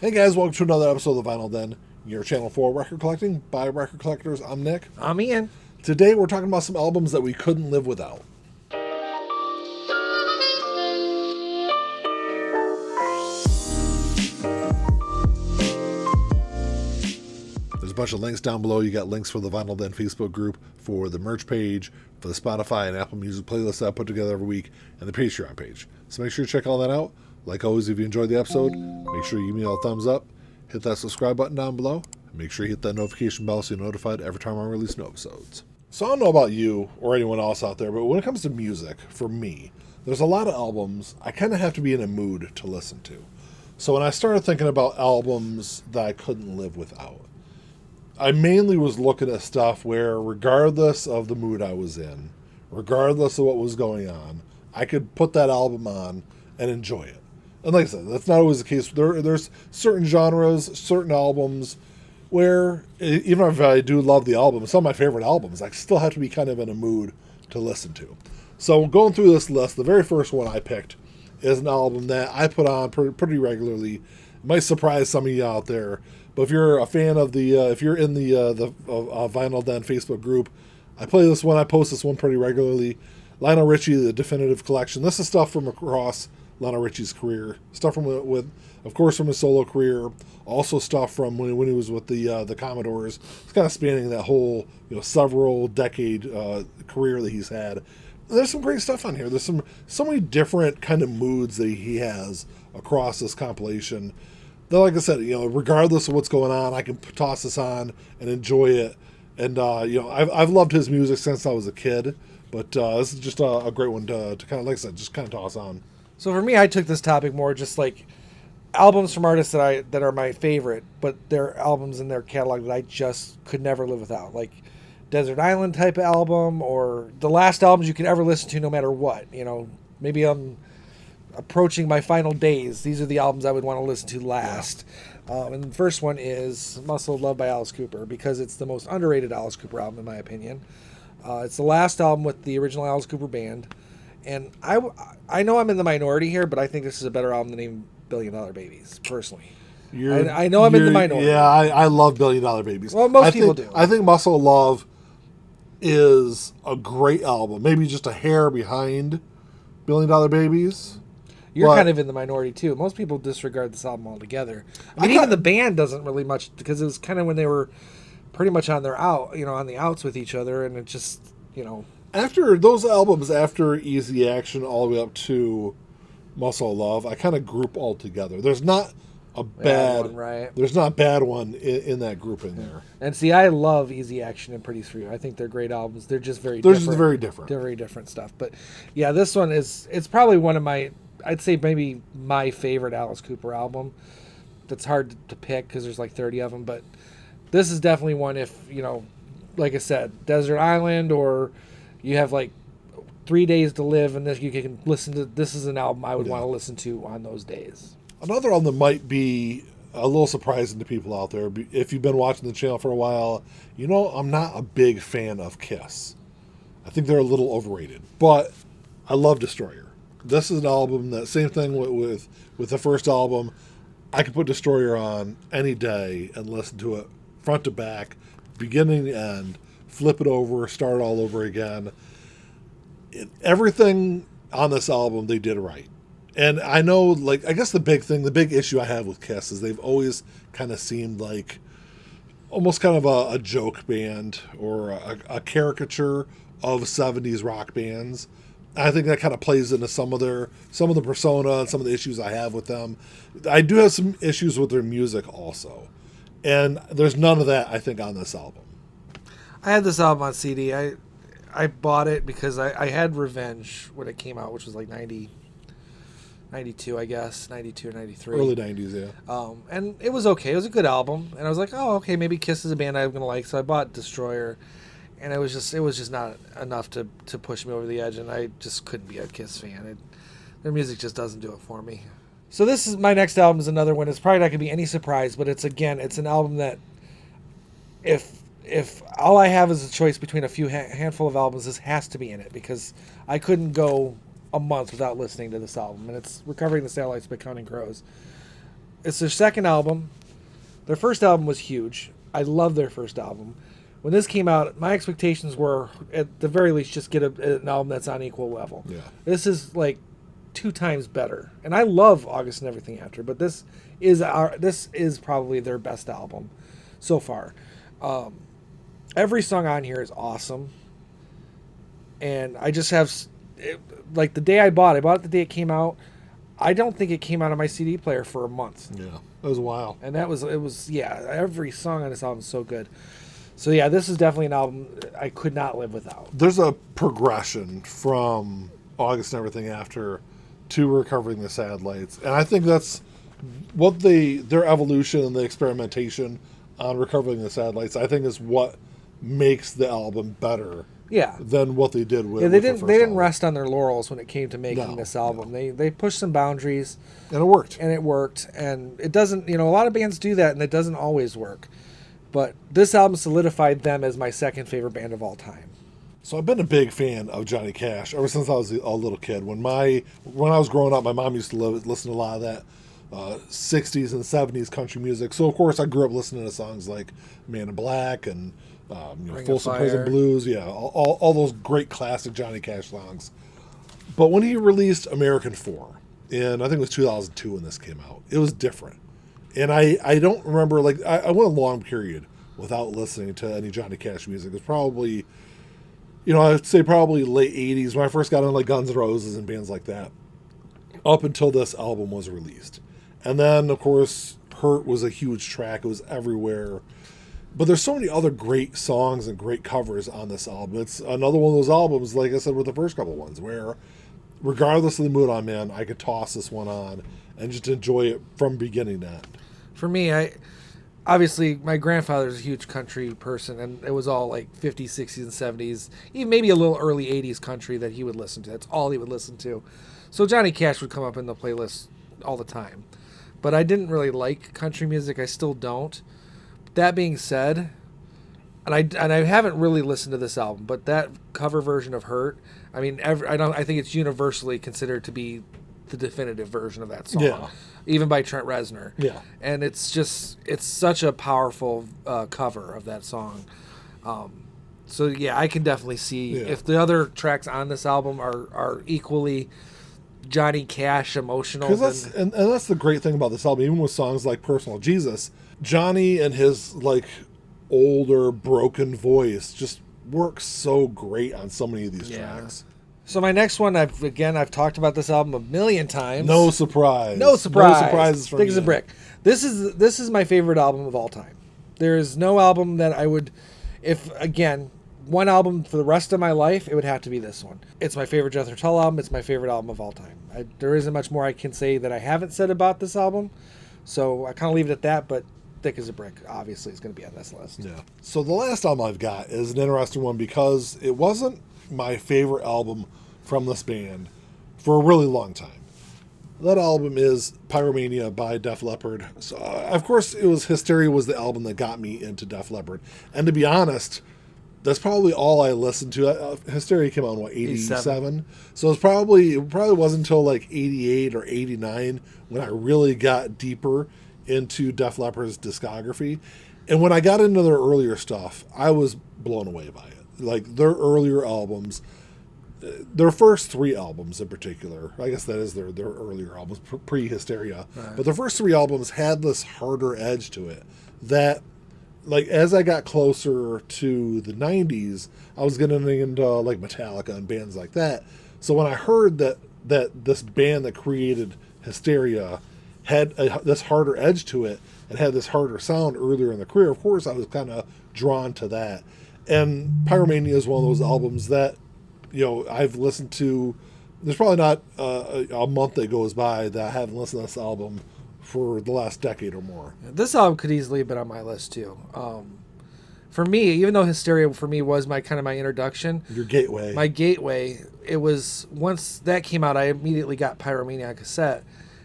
Hey guys, welcome to another episode of The Vinyl Den, your channel for record collecting by record collectors. I'm Nick. I'm Ian. Today we're talking about some albums that we couldn't live without. There's a bunch of links down below. You got links for the Vinyl Den Facebook group, for the merch page, for the Spotify and Apple Music playlist that I put together every week, and the Patreon page. So make sure you check all that out. Like always, if you enjoyed the episode, make sure you give me a thumbs up. Hit that subscribe button down below. Make sure you hit that notification bell so you're notified every time I release new episodes. So I don't know about you or anyone else out there, but when it comes to music, for me, there's a lot of albums I kind of have to be in a mood to listen to. So when I started thinking about albums that I couldn't live without, I mainly was looking at stuff where regardless of the mood I was in, regardless of what was going on, I could put that album on and enjoy it. And like I said, that's not always the case. There's certain genres, certain albums where, even if I do love the album, some of my favorite albums, I still have to be kind of in a mood to listen to. So going through this list, the very first one I picked is an album that I put on pretty regularly. It might surprise some of you out there, but if you're a fan of if you're in the Vinyl Den Facebook group, I play this one. I post this one pretty regularly. Lionel Richie, The Definitive Collection. This is stuff from across Lionel Richie's career, stuff from of course, from his solo career, also stuff from when he was with the Commodores. It's kind of spanning that whole several decade career that he's had. There's some great stuff on here. There's so many different kind of moods that he has across this compilation. That, like I said, regardless of what's going on, I can toss this on and enjoy it. And I've loved his music since I was a kid. But this is just a great one to kind of, like I said, just kind of toss on. So for me, I took this topic more just like albums from artists that are my favorite, but they're albums in their catalog that I just could never live without. Like Desert Island type of album, or the last albums you could ever listen to no matter what. Maybe I'm approaching my final days. These are the albums I would want to listen to last. Yeah. And the first one is Muscle of Love by Alice Cooper, because it's the most underrated Alice Cooper album in my opinion. It's the last album with the original Alice Cooper band. And I know I'm in the minority here, but I think this is a better album than even $1 Billion Babies, personally. I know I'm in the minority. Yeah, I love $1 Billion Babies. Well, most people do. I think Muscle of Love is a great album. Maybe just a hair behind $1 Billion Babies. You're kind of in the minority, too. Most people disregard this album altogether. Even the band doesn't really much, because it was kind of when they were pretty much on the outs with each other, and it just, After those albums, after Easy Action all the way up to Muscle of Love, I kind of group all together. There's not a bad one, right? There's not a bad one in that grouping there. And see, I love Easy Action and Pretty For You. I think they're great albums. They're just very different. Just very different. They're very different stuff. But yeah, this one it's probably one of I'd say maybe my favorite Alice Cooper album. That's hard to pick because there's like 30 of them, but this is definitely one if, like I said, Desert Island, or you have like 3 days to live, and this you can listen to. This is an album I would want to listen to on those days. Another album that might be a little surprising to people out there, if you've been watching the channel for a while, I'm not a big fan of Kiss. I think they're a little overrated, but I love Destroyer. This is an album that, same thing with the first album, I could put Destroyer on any day and listen to it front to back, beginning to end, flip it over, start all over again. Everything on this album they did right. And I know, I guess the big issue I have with Kiss is they've always kind of seemed like almost kind of a joke band, or a caricature of 70s rock bands. I think that kind of plays into some of the persona and some of the issues I have with them. I do have some issues with their music also. And there's none of that, I think, on this album. I had this album on CD. I bought it because I had Revenge when it came out, which was like 92, I guess, 92 or 93. Early 90s, yeah. And it was okay. It was a good album. And I was like, oh, okay, maybe Kiss is a band I'm going to like. So I bought Destroyer. And it was just not enough to push me over the edge. And I just couldn't be a Kiss fan. Their music just doesn't do it for me. So this is my next album is another one. It's probably not going to be any surprise, but it's an album that if all I have is a choice between a few handful of albums, this has to be in it, because I couldn't go a month without listening to this album, and it's Recovering the Satellites by Counting Crows. it's their second album. Their first album was huge. I love their first album. When this came out, my expectations were, at the very least, just get an album that's on equal level. Yeah. This is like 2 times better, and I love August and Everything After, but this is probably their best album so far. Every song on here is awesome, and I just have like the day I bought it the day it came out. I don't think it came out on my CD player for a month. Yeah, it was a while. And it was every song on this album is so good. So yeah, this is definitely an album I could not live without. There's a progression from August and Everything After to Recovering the Satellites, and I think that's what their evolution and the experimentation on Recovering the Satellites, I think, is what makes the album better. Yeah. Than what they did with. Yeah, they didn't album. rest on their laurels when it came to making this album. No. They pushed some boundaries, and it worked. And it doesn't. A lot of bands do that, and it doesn't always work. But this album solidified them as my second favorite band of all time. So I've been a big fan of Johnny Cash ever since I was a little kid. When I was growing up, my mom used to listen to a lot of that 60s and 70s country music. So of course I grew up listening to songs like Man in Black and Folsom Prison Blues. Yeah, all those great classic Johnny Cash songs. But when he released American 4, and I think it was 2002 when this came out, it was different. And I don't remember, I went a long period without listening to any Johnny Cash music. It was probably, I'd say probably late 80s when I first got into Guns N' Roses and bands like that, up until this album was released. And then, of course, Hurt was a huge track. It was everywhere. But there's so many other great songs and great covers on this album. It's another one of those albums, like I said with the first couple ones, where regardless of the mood I'm in, I could toss this one on and just enjoy it from beginning to end. For me, obviously my grandfather's a huge country person, and it was all like 50s, 60s, and 70s, even maybe a little early 80s country that he would listen to. That's all he would listen to. So Johnny Cash would come up in the playlist all the time. But I didn't really like country music. I still don't. That being said, and I haven't really listened to this album, but that cover version of Hurt, I mean, I think it's universally considered to be the definitive version of that song. Yeah. Even by Trent Reznor. Yeah. And it's such a powerful cover of that song. So yeah, I can definitely see if the other tracks on this album are equally Johnny Cash emotional. And that's the great thing about this album, even with songs like Personal Jesus, Johnny and his older broken voice just works so great on so many of these tracks. So my next one, I've talked about this album a million times. No surprise. No surprises from Thick as a brick. This is my favorite album of all time. There is no album that I would, one album for the rest of my life, it would have to be this one. It's my favorite Jethro Tull album. It's my favorite album of all time. There isn't much more I can say that I haven't said about this album. So I kind of leave it at that, but Thick as a Brick obviously is going to be on this list. Yeah. So the last album I've got is an interesting one because it wasn't my favorite album from this band for a really long time. That album is Pyromania by Def Leppard. So, of course, it was Hysteria was the album that got me into Def Leppard. And to be honest, that's probably all I listened to. Hysteria came out in, 87? So it probably wasn't until 88 or 89 when I really got deeper into Def Leppard's discography. And when I got into their earlier stuff, I was blown away by it. Their earlier albums, their first 3 albums in particular, I guess that is their earlier albums, pre-Hysteria. Right. But their first 3 albums had this harder edge to it that, as I got closer to the 90s, I was getting into Metallica and bands like that. So when I heard that this band that created Hysteria had this harder edge to it and had this harder sound earlier in the career, of course I was kind of drawn to that. And Pyromania is one of those albums that, I've listened to. There's probably not a month that goes by that I haven't listened to this album for the last decade or more. This album could easily have been on my list too. For me, even though Hysteria for me was my introduction, your gateway, my gateway, it was once that came out, I immediately got Pyromania on cassette,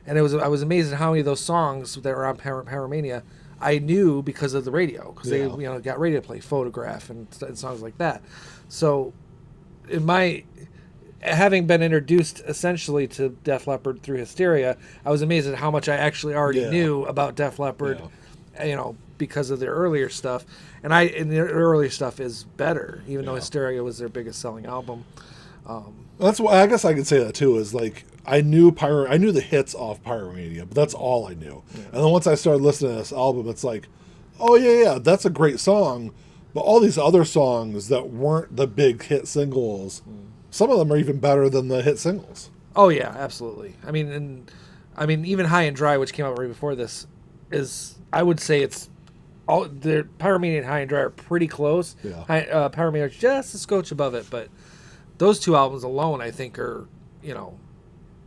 and I was amazed at how many of those songs that were on Pyromania I knew because of the radio, because they got radio play, Photograph, and songs like that. So having been introduced essentially to Def Leppard through Hysteria, I was amazed at how much I actually already knew about Def Leppard, because of their earlier stuff. And their earlier stuff is better, even though Hysteria was their biggest selling album. That's why I guess I could say that too. Is like I knew the hits off Pyromania, but that's all I knew. Yeah. And then once I started listening to this album, it's like, oh yeah, that's a great song. But all these other songs that weren't the big hit singles, some of them are even better than the hit singles. Oh yeah, absolutely. I mean, even High and Dry, which came out right before this, I would say it's all the Pyromania and High and Dry are pretty close. Yeah. Pyromania is just a scotch above it, but those two albums alone, I think, are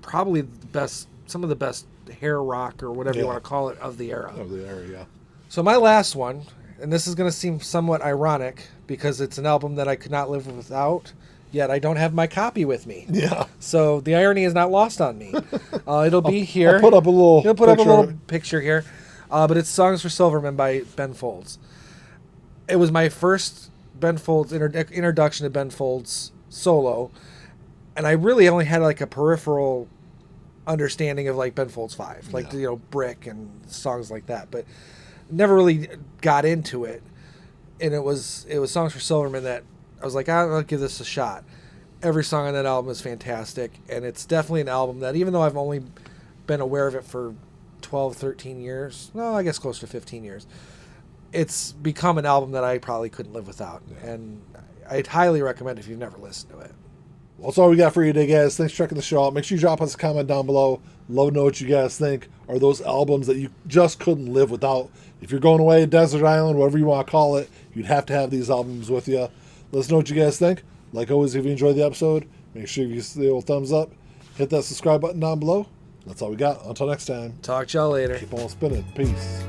probably the best, some of the best hair rock or whatever you want to call it of the era. Of the era, yeah. So my last one, and this is going to seem somewhat ironic because it's an album that I could not live without, yet I don't have my copy with me. Yeah. So the irony is not lost on me. It'll be here. I'll put up a little picture here. But it's Songs for Silverman by Ben Folds. It was my first Ben Folds introduction to Ben Folds solo, and I really only had like a peripheral understanding of like Ben Folds 5, like Brick and songs like that, but never really got into it. And it was Songs for Silverman that I was like, I'll give this a shot. Every song on that album is fantastic, and it's definitely an album that, even though I've only been aware of it for 12, 13 years, no, I guess close to 15 years, it's become an album that I probably couldn't live without. Yeah. And I'd highly recommend if you've never listened to it. Well, that's all we got for you today, guys. Thanks for checking the show out. Make sure you drop us a comment down below. Love to know what you guys think. Are those albums that you just couldn't live without? If you're going away, desert island, whatever you want to call it, you'd have to have these albums with you. Let us know what you guys think. Like always, if you enjoyed the episode, make sure you give the old thumbs up. Hit that subscribe button down below. That's all we got. Until next time. Talk to y'all later. Keep on spinning. Peace.